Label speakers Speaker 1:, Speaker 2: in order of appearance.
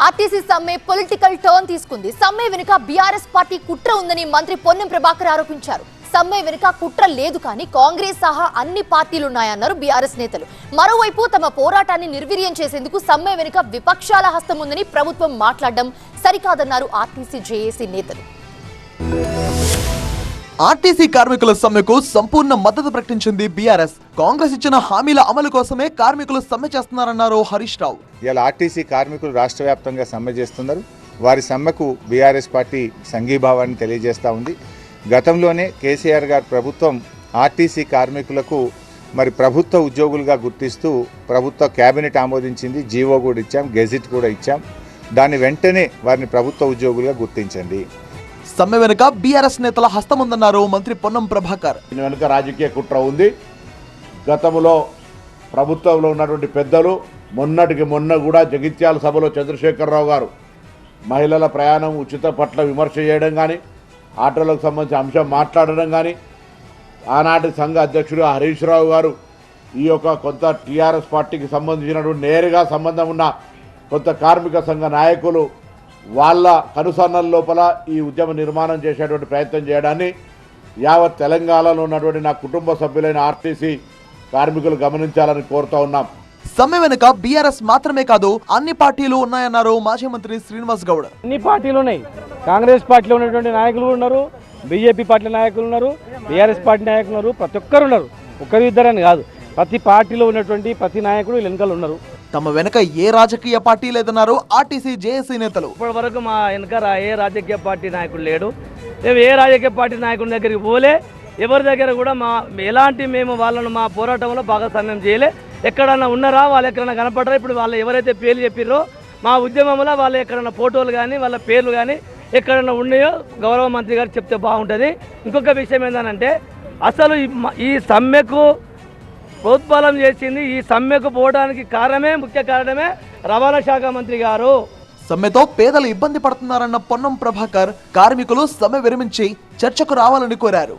Speaker 1: RTC సమ్మె political turn తీసుకుంది. సమ్మె వెనుక బీఆర్ఎస్ పార్టీ కుట్ర ఉందని మంత్రి పొన్నం ప్రభాకర్ ఆరోపించారు. సమ్మె వెనుక కుట్ర లేదు కానీ కాంగ్రెస్ సహా అన్ని పార్టీలున్నాయన్నారు బీఆర్ఎస్ నేతలు. మరోవైపు తమ పోరాటాన్ని నిర్వీర్యం చేసేందుకు సమ్మె వెనుక విపక్షాల హస్తం ఉందని ప్రభుత్వం మాట్లాడడం సరికాదన్నారు ఆర్టీసీ జేఏసీ నేతలు.
Speaker 2: ఆర్టీసీ కార్మికుల సమ్మెకు సంపూర్ణ మద్దతు ప్రకటించింది బీఆర్ఎస్. కాంగ్రెస్ ఇచ్చిన హామీల అమలు కోసమే కార్మికులు సమ్మె చేస్తున్నారన్నారు హరీష్ రావు.
Speaker 3: ఇలా ఆర్టీసీ కార్మికులు రాష్ట్ర వ్యాప్తంగా సమ్మె చేస్తున్నారు. వారి సమ్మెకు బీఆర్ఎస్ పార్టీ సంఘీభావాన్ని తెలియజేస్తూ ఉంది. గతంలోనే కేసీఆర్ గారి ప్రభుత్వం ఆర్టీసీ కార్మికులకు ప్రభుత్వ ఉద్యోగులుగా గుర్తిస్తూ ప్రభుత్వ కేబినెట్ ఆమోదించింది. జీవో కూడా ఇచ్చాం, గెజిట్ కూడా ఇచ్చాం. దాని వెంటనే వారిని ప్రభుత్వ ఉద్యోగులుగా గుర్తించండి.
Speaker 2: సమ్మె వెనుక బీఆర్ఎస్ నేతల హస్తం ఉందన్నారు మంత్రి పొన్నం ప్రభాకర్.
Speaker 4: దీని వెనుక రాజకీయ కుట్ర ఉంది. గతంలో ప్రభుత్వంలో ఉన్నటువంటి పెద్దలు మొన్నటికి మొన్న కూడా జగిత్యాల సభలో చంద్రశేఖరరావు గారు మహిళల ప్రయాణం ఉచిత పట్ల విమర్శ చేయడం కానీ, ఆటోలకు సంబంధించిన అంశం మాట్లాడడం కానీ, ఆనాటి సంఘ అధ్యక్షుడు హరీష్ రావు గారు ఈ యొక్క కొంత టీఆర్ఎస్ పార్టీకి సంబంధించినటువంటి నేరుగా సంబంధం ఉన్న కొంత కార్మిక సంఘ నాయకులు వాళ్ళ కనుసన్నల లోపల ఈ ఉద్యమ నిర్మాణం చేసేటువంటి ప్రయత్నం చేయడాన్ని యావత్ తెలంగాణలో ఉన్నటువంటి నా కుటుంబ సభ్యులైన ఆర్టీసీ కార్మికులు గమనించాలని కోరుతూ ఉన్నాం.
Speaker 2: సమ్మె వెనుక బీఆర్ఎస్ మాత్రమే కాదు అన్ని పార్టీలు ఉన్నాయన్నారు మాజీ మంత్రి శ్రీనివాస్ గౌడ్.
Speaker 5: అన్ని పార్టీలు ఉన్నాయి. కాంగ్రెస్ పార్టీలో ఉన్నటువంటి నాయకులు ఉన్నారు, బీజేపీ పార్టీ నాయకులు ఉన్నారు, బీఆర్ఎస్ పార్టీ నాయకులు ఉన్నారు, ప్రతి ఒక్కరు ఉన్నారు. ఒక్కరు ఇద్దరని కాదు, ప్రతి పార్టీలో ఉన్నటువంటి ప్రతి నాయకుడు వెనుకలు ఉన్నారు.
Speaker 2: తమ వెనుక ఏ రాజకీయ పార్టీ లేదన్నారు ఆర్టీసీ జేఏసీ నేతలు.
Speaker 6: ఇప్పటి వరకు మా వెనుక ఏ రాజకీయ పార్టీ నాయకుడు లేడు. మేము ఏ రాజకీయ పార్టీ నాయకుడి దగ్గరికి పోలే, ఎవరి దగ్గర కూడా మేము వాళ్ళను మా పోరాటంలో భాగస్వామ్యం చేయలే. ఎక్కడన్నా ఉన్నారా, వాళ్ళు ఎక్కడన్నా కనపడరా? ఇప్పుడు వాళ్ళు ఎవరైతే పేర్లు చెప్పిర్రో మా ఉద్యమంలో వాళ్ళు ఎక్కడన్నా ఫోటోలు కానీ వాళ్ళ పేర్లు కానీ ఎక్కడన్నా ఉన్నాయో గౌరవ మంత్రి గారు చెప్తే బాగుంటుంది. ఇంకొక విషయం ఏంటంటే అసలు ఈ సమ్మెకు ప్రోత్బలం చేసింది, ఈ సమ్మెకు పోవడానికి ముఖ్య కారణమే రవాణా శాఖ మంత్రి గారు.
Speaker 2: సమ్మెతో పేదలు ఇబ్బంది పడుతున్నారన్న పొన్నం ప్రభాకర్ కార్మికులు సమ్మె విరమించి చర్చకు రావాలని కోరారు.